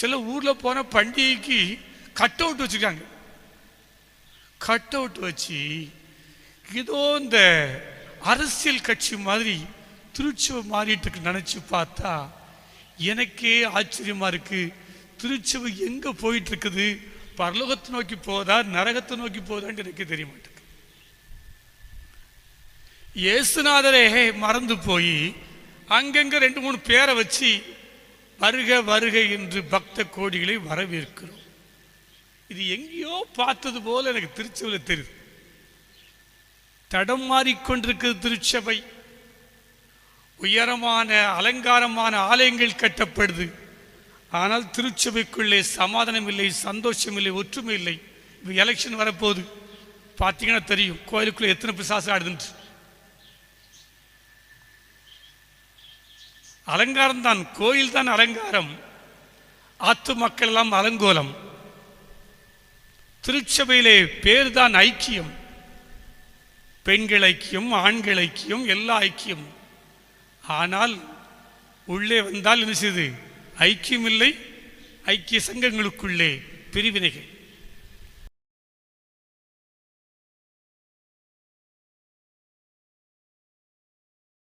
சில ஊரில் போன பண்டிகைக்கு கட் அவுட் வச்சுருக்காங்க. கட் அவுட் வச்சு ஏதோ இந்த அரசியல் கட்சி மாதிரி திருச்சபை மாறிட்டு இருக்கு நினச்சி பார்த்தா எனக்கே ஆச்சரியமா இருக்கு. திருச்சபை எங்கே போயிட்டு இருக்குது? பரலோகத்தை நோக்கி போதா நரகத்தை நோக்கி போதான்னு எனக்கு தெரிய மாட்டேங்குது. இயேசுநாதரே மறந்து போய் அங்கங்க 2-3 பேரை வச்சு வருக வருக என்று பக்த கோடிகளை வரவேற்கிறோம். இது எங்கேயோ பார்த்தது போல எனக்கு திருச்சபையில் தெரியுது. தடம் மாறிக்கொண்டிருக்கிறது திருச்சபை. உயரமான அலங்காரமான ஆலயங்கள் கட்டப்படுது. ஆனால் திருச்சபைக்குள்ளே சமாதானம் இல்லை, சந்தோஷம் இல்லை, ஒற்றுமை இல்லை. இப்போ எலெக்ஷன் வரப்போகுது, பார்த்தீங்கன்னா தெரியும் கோயிலுக்குள்ளே எத்தனை பிசாசு ஆடுதுன்னு. அலங்காரம் தான், கோயில் தான் அலங்காரம், ஆத்து மக்கள் எல்லாம் அலங்கோலம். திருச்சபையிலே பேர் தான் ஐக்கியம், பெண்கள் ஐக்கியம், ஆண்கள் ஐக்கியம், எல்லா ஐக்கியம். ஆனால் உள்ளே வந்தால் என்ன செய்யுது? ஐக்கியம் இல்லை. ஐக்கிய சங்கங்களுக்குள்ளே பிரிவினைகள்.